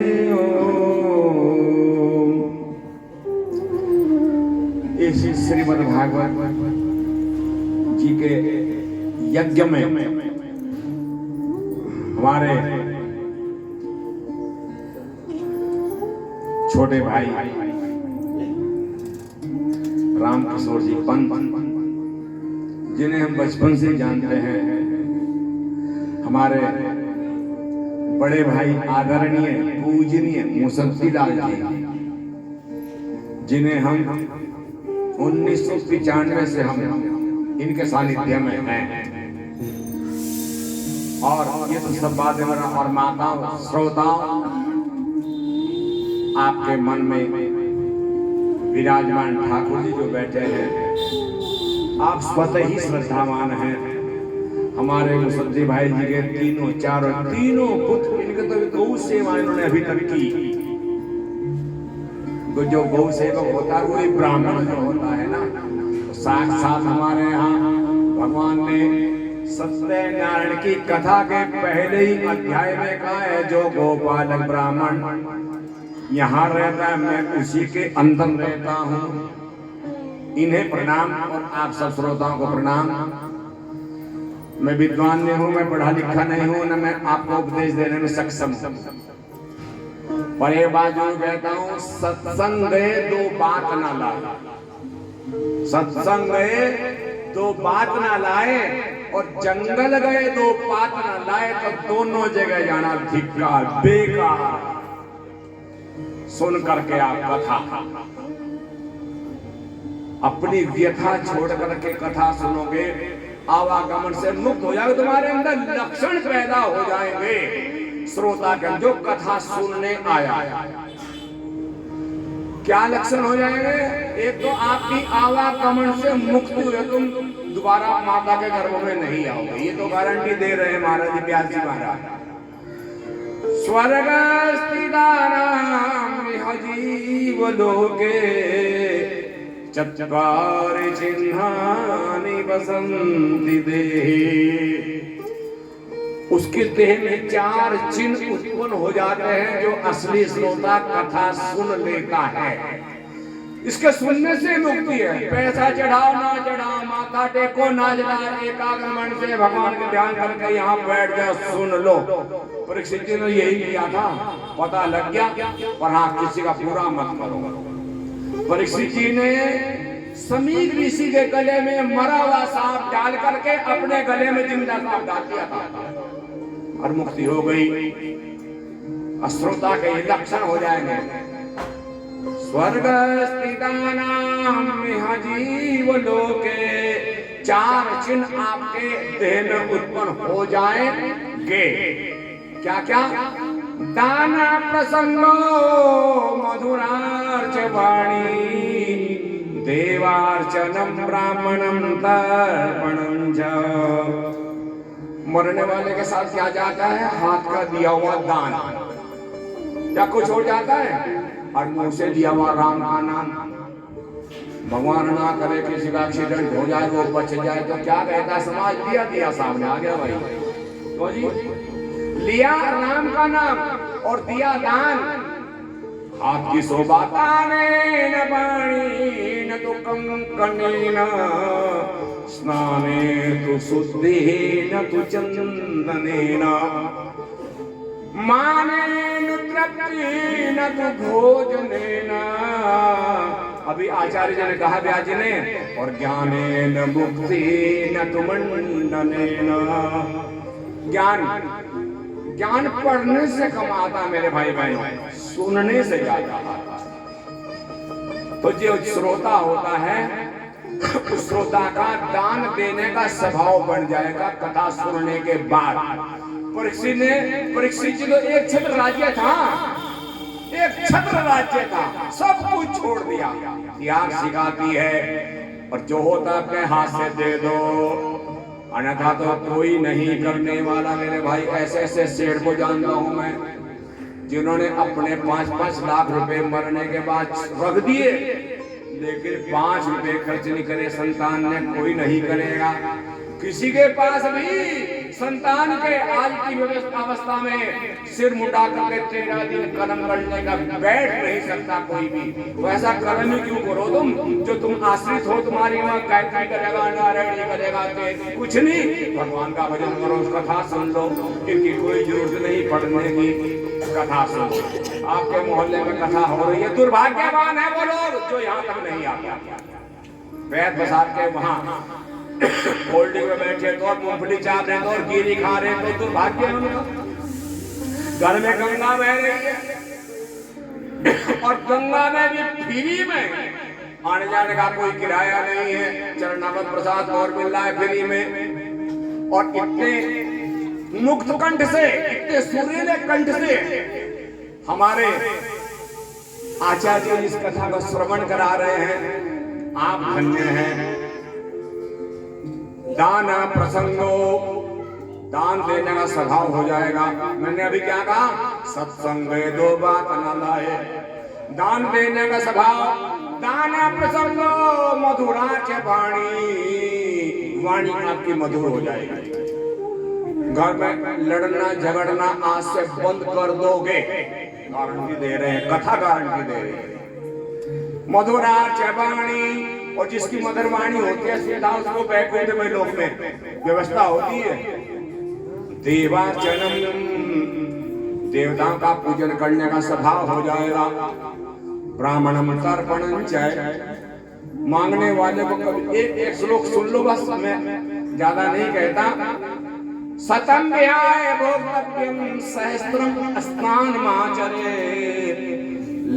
इस श्रीमद् भागवत जी के यज्ञ में हमारे छोटे भाई राम किशोर जी पंत, जिन्हें हम बचपन से जानते हैं, हमारे बड़े भाई आदरणीय पूजनीय मुसद्दी लाल जी, जिन्हें हम 1995 से हम इनके सानिध्य में हैं। और ये तो सब बातें और माताओं श्रोताओं आपके मन में विराजमान ठाकुर जी जो बैठे हैं, आप स्वतः ही श्रद्धावान हैं। हमारे मुसद्दी भाई जी के तीनों पुत्र, इनके तो गौ सेवा इन्होंने अभी तक की। जो गौ सेवक होता है वही ब्राह्मण जो होता है ना, तो साक्षात हमारे यहाँ भगवान ने सत्यनारायण की कथा के पहले ही अध्याय में कहा है, जो गोपालक ब्राह्मण यहाँ रहता है मैं उसी के अंदर रहता हूँ। इन्हें प्रणाम और आप सब श्रोताओं को प्रणाम। मैं विद्वान नहीं हूँ, मैं पढ़ा लिखा नहीं हूँ, न मैं आपको उपदेश देने में सक्षम हूँ, पर एक बात जो कहता हूँ, सत्संग गए दो बात ना लाए, सत्संग गए दो बात ना लाए, और जंगल गए दो बात ना लाए, तो दोनों जगह जाना धिक्कार बेकार। सुन करके आप कथा, अपनी व्यथा छोड़ करके कथा सुनोगे, आवागमन से मुक्त हो जाओगे, तुम्हारे अंदर लक्षण पैदा हो जाएंगे। श्रोता के जो कथा सुनने आया, क्या लक्षण हो जाएंगे? एक तो आपकी आवागमन से मुक्ति हुए, तुम दोबारा माता के गर्भ में नहीं आओगे, ये तो गारंटी दे रहे हैं महाराज जी, प्यार जी महाराज। स्वर्ग स्थितानां जीव लोके चत्वारि चिन्हानि वसन्ति देहे। उसके देह में 4 चिन्ह उत्पन्न हो जाते हैं, जो असली श्रोता कथा सुन लेता है। इसके सुनने से मुक्ति है। पैसा चढ़ाओ ना चढ़ाओ, माथा टेको ना चढ़ाओ, एकाग्र मन से भगवान के ध्यान करके यहाँ बैठ जाओ, सुन लो। परीक्षित जी ने यही किया था, पता लग गया, पर हाँ किसी का पूरा मत करो। परीक्षित जी ने समीर ऋषि के गले में मरा हुआ सांप डाल करके अपने गले में जिंदा सांप डाल दिया था, और मुक्ति हो गई। श्रोता के लक्षण हो जाएंगे। स्वर्ग स्थितानां जीव लोके, 4 चिन्ह आपके देह में उत्पन्न हो जाएंगे। क्या क्या? दान प्रसंगो मधुरार्च वाणी, देवार्चनम ब्राह्मणम तर्पणम च। मरने वाले के साथ क्या जाता है? हाथ का दिया हुआ दान, या कुछ हो जाता है, और मुंह से दिया हुआ राम का नाम। भगवान ना करे किसी का एक्सीडेंट हो जाए, वो बच जाए, तो क्या कहता है समाज? दिया दिया सामने आ गया भाई, तो जी लिया राम का नाम और दिया दान। हाथ की शोभा तानेन बाणेन तु कंकणेन, स्नाने तु शुद्धेन तु चंदनेन, मानेन तृप्तेन तु भोजनेन। अभी आचार्य जी ने कहा व्यास जी ने, और ज्ञानेन मुक्तेन तु मंडनेन। ज्ञान पढ़ने से कम आता मेरे भाई बहनों, सुनने से ज्यादा आता। तो जो श्रोता होता है, उस श्रोता का दान देने का स्वभाव बन जाएगा कथा सुनने के बाद। परीक्षित जी तो एक छत्र राज्य था, एक छत्र राज्य था, सब कुछ छोड़ दिया। त्याग सिखाती है, और जो होता अपने हाथ से दे दो, अन्यथा तो कोई नहीं करने वाला। मेरे भाई ऐसे ऐसे शेर को जानता हूं मैं, जिन्होंने अपने 5-5 लाख रुपए मरने के बाद रख दिए, लेकिन 5 रुपए खर्च नहीं करे संतान ने, कोई नहीं करेगा। किसी के पास भी संतान के आज की व्यवस्था अवस्था में सिर मुटा करके 13 दिन कर्म करने का बैठ नहीं सकता कोई भी। तो ऐसा कर्म ही क्यों करो तुम, जो तुम आश्रित हो, तुम्हारी माँ गायत्री करेगा, नारायणी करेगा, कुछ नहीं, भगवान का भजन करो, कथा सुन लो, इनकी कोई जरूरत नहीं पढ़ने की, कथा सुन लो। आपके मोहल्ले में कथा हो रही है, दुर्भाग्यवान है वो लोग जो यहाँ तक नहीं आता। वैद बसात के वहाँ होल्डिंग में बैठे तो और मूंगफली चाप रहे तो और गिरी खा रहे तो दुर्भाग्य है उनका। घर में गंगा बह रही है और गंगा में भी फ्री में, आने जाने का कोई किराया नहीं है, चरणामृत प्रसाद और मिल रहा है फ्री में। और इतने मुक्त कंठ से, इतने सुरीले कंठ से हमारे आचार्य इस कथा का श्रवण करा रहे हैं। आप धन्य हैं। दान प्रसंगो, दान देने का स्वभाव हो जाएगा। मैंने अभी क्या कहा, सत्संग दो बात न लाए, दान देने का स्वभाव। दान प्रसंगो मधुरा के वाणी, वाणी आपकी मधुर हो जाएगी। घर में लड़ना झगड़ना आज से बंद कर दोगे, गारंटी दे रहे हैं, कथा गारंटी दे रही है। मधुरा चबाणी, और जिसकी मधुर वाणी होती है सीधा उसको बैकुंठ में लोक में व्यवस्था होती है। देवार्चनम, देवताओं का पूजन करने का स्वभाव हो जाएगा। ब्राह्मणम तर्पणम च, मांगने वाले को कभी एक श्लोक सुन लो बस, मैं ज्यादा नहीं कहता। सतम विहाय भोक्तव्यम सहस्त्रम स्नानमाचरे,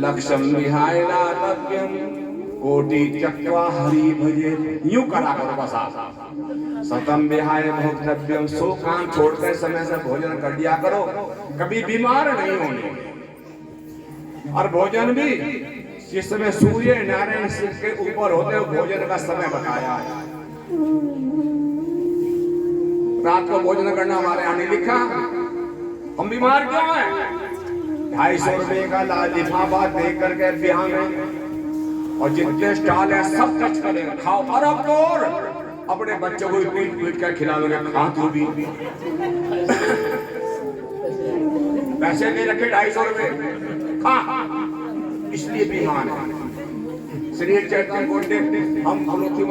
लक्ष्यम विहाय दातव्यम कोटि त्यक्त्वा हरि भजे। यूं करा करो बस आप। सतम विहाय भोक्तव्यम, 100 काम छोड़कर समय से भोजन कर दिया करो, कभी बीमार नहीं होने। और भोजन भी जिस समय सूर्य नारायण सिर के ऊपर होते हो, भोजन का समय बताया है। रात को भोजन करना हमारे यहाँ नहीं लिखा। हम बीमार क्यों हैं? 250 रुपए का लिफाफा दे करके बिहार में, और जितने स्टॉल है सब टच करेंगे, खाओ। और अब तो और अपने बच्चों को पीट पीट कर खिलाओगे, खा तू भी। पैसे दे रखे 250 रुपए, खा। इसलिए बीमार है। श्री चैतन्य बोलते हम फलोथी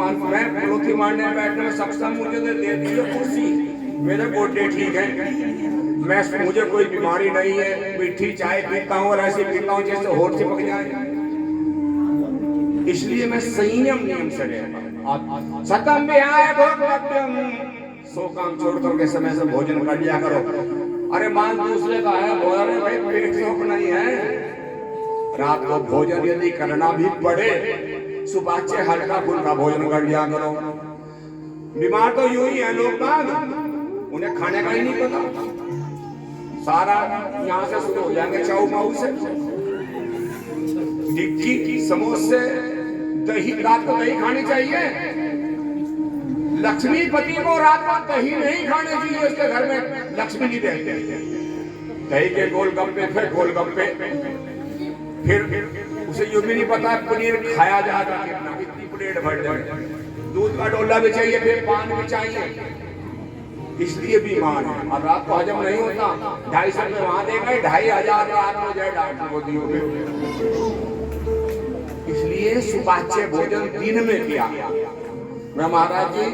मारने बैठने में सक्षम, मुझे दे दीजिए कुर्सी, मेरे गोटे ठीक है, मुझे कोई बीमारी नहीं है, मीठी चाय पीता हूँ और ऐसे पीता हूँ जैसे होठ से पक जाए। इसलिए मैं संयम नियम से रहता। सतम विहाय भोक्तव्यम, 100 काम छोड़ करके समय से भोजन कर लिया करो। अरे मान दूसरे का है भोजन, भाई पेट शौक नहीं है। रात को भोजन यदि करना भी पड़े, सुबह से हल्का फुल्का भोजन कर लिया करो। बीमार तो यूं ही है लोग बाग, उन्हें खाने का ही नहीं पता। सारा यहाँ से शुरू हो जाएंगे चाऊ माऊ से, टिक्की समोसे दही। रात को दही खानी चाहिए। लक्ष्मीपति को रात को दही नहीं खाने चाहिए, उसके घर में लक्ष्मी नहीं रहते। दही के गोलगप्पे, फिर गोलगप्पे, फिर उसे यूं भी नहीं पता पनीर खाया जाएगा कितना, इतनी प्लेट भर जाए। दूध का डोला भी चाहिए, फिर पान भी चाहिए। इसलिए बीमार है। और रात को हजम नहीं होता। 250 रुपए वहां दे गए, 2500 रात को जाए डॉक्टर को दियोगे। इसलिए सुपाच्य भोजन दिन में किया। मैं महाराज जी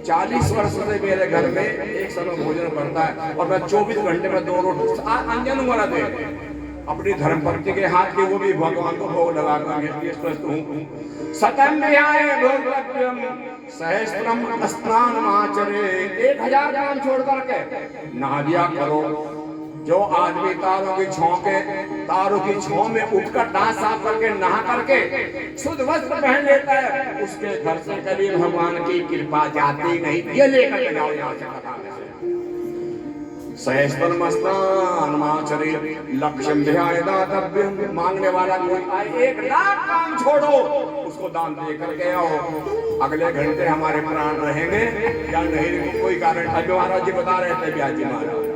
40 वर्ष से मेरे घर में एक समय भोजन करता है, और मैं 24 घंटे में 2 रोटी अंजन वाला दे अपनी धर्मपत्नी के हाथ के, वो भी भगवान को भोग लगा कर स्वस्थ हूँ। सतम विहाय भोक्तव्यम सहस्त्रम स्नानमाचरे, 1000 काम छोड़ करके नहा लिया करो। जो आदमी तारों की छांव में उठकर दांत साफ करके नहा करके शुद्ध वस्त्र पहन लेता है, उसके घर से कभी भगवान की कृपा जाती नहीं। ये लेकर के जाओ यहाँ से कथा में से। सहस्त्रम स्नानमाचरे लक्ष्यम विहाय दातव्यम, मांगने वाला कोई आए 1 लाख काम छोड़ो, उसको दान दे करके आओ। अगले घंटे हमारे प्राण रहेंगे या नहीं, कोई कारण। अभी महाराज जी बता रहे थे, ब्याजी महाराज,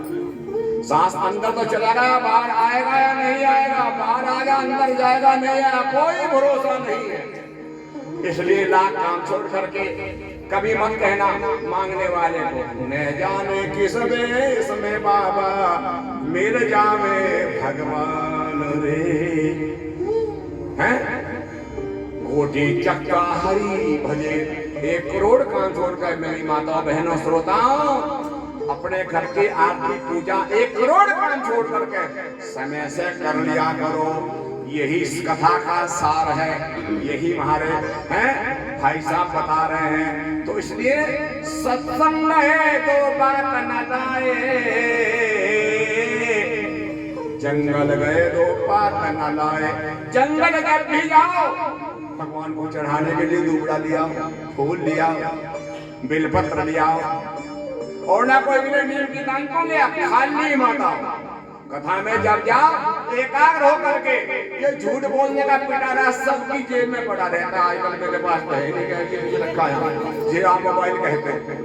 सांस अंदर तो चला गया, बाहर आएगा या नहीं आएगा, बाहर आएगा अंदर जाएगा नहीं आएगा, कोई भरोसा नहीं है। इसलिए लाख काम छोड़ करके कभी मत कहना मांगने वाले को, न जाने किस देश में बाबा मिल जावे भगवान रे। हैं कोटि चक्का हरि भजे, 1 करोड़ काम छोड़कर मेरी माता बहनों श्रोताओं अपने घर की आरती पूजा 1 करोड़ काम छोड़ करके समय से कर लिया करो। यही इस कथा का सार है, यही हमारे हैं भाई साहब बता रहे हैं। तो इसलिए सत्संग है तो बात न लाए, जंगल गए तो बात न लाए। जंगल जब भी जाओ भगवान को चढ़ाने के लिए दुबड़ा लिया, फूल लिया, बेलपत्र लिया, और ना कोई भी नीम की दान को लिया, खाली माता। कथा में जब जाओ एकाग्र होकर के, ये झूठ बोलने का पिटारा सबकी जेब में पड़ा रहता है। आजकल मेरे पास तो है नहीं, कहती मुझे रखा है जे आप मोबाइल कहते हैं।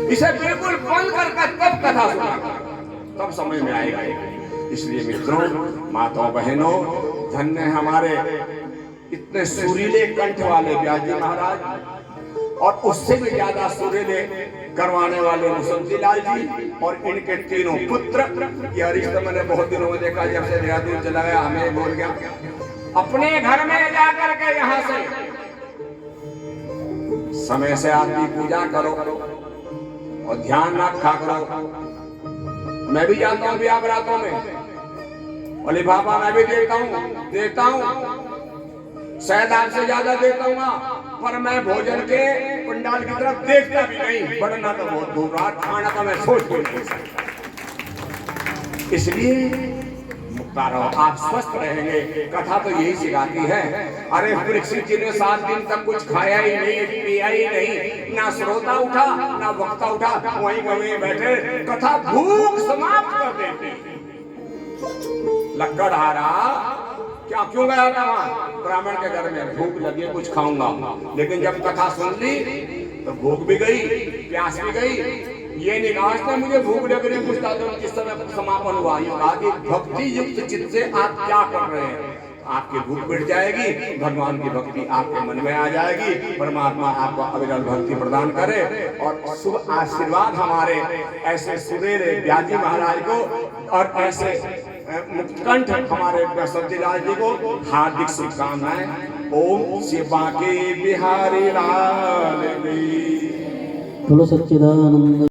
इसे बिल्कुल बंद करके तब कथा सुना, तब समझ में आएगा। इसलिए मित्रों, माताओं बहनों, धन्य हमारे इतने सुरीले कंठ वाले व्यास जी महाराज, और उससे भी ज्यादा सुरीले करवाने वाले मुसद्दी लाल जी और इनके तीनों पुत्र। यह रिश्ता मैंने बहुत दिनों में देखा, जब से देहरादून चला गया हमें बोल गया अपने घर में जाकर के यहाँ से समय से आरती पूजा करो और ध्यान रखा करो। मैं भी जाता हूँ ब्याह बरातों में, बोले बाबा मैं भी देता हूँ शायद आपसे ज्यादा देता हूँ, पर मैं भोजन के पंडाल की तरफ देखता भी नहीं, बढ़ना तो बहुत दूर, रात खाना तो मैं सोच भी नहीं सकता। इसलिए मुक्ता रहो, आप स्वस्थ रहेंगे। कथा तो यही सिखाती है। अरे परीक्षित जी ने 7 दिन तक कुछ खाया ही नहीं, पिया ही नहीं, ना श्रोता उठा ना वक्ता उठा, वहीं वहीं बैठे कथा भूख समाप्त कर देते। लक्कड़हारा क्या क्यों गया था वहां? ब्राह्मण के घर में भूख लगी, कुछ खाऊंगा, लेकिन जब कथा सुन ली तो भूख भी गई, प्यास भी गई। ये नहीं कहा उसने मुझे भूख लग रही, पूछता तो किस समय समापन हुआ। ये कहा कि भक्ति युक्त चित्त से आप क्या कर रहे हैं, आपकी भूख मिट जाएगी, भगवान की भक्ति आपके मन में आ जाएगी, परमात्मा आपको अविरल भक्ति प्रदान करे। और शुभ आशीर्वाद हमारे ऐसे सुरेरे व्यास जी महाराज को और ऐसे मुक्तकंठ हमारे मुसद्दी लाल जी को हार्दिक शुभकामनाएं। ओम श्री बांके बिहारी लाल की। बोलो सच्चिदानंद।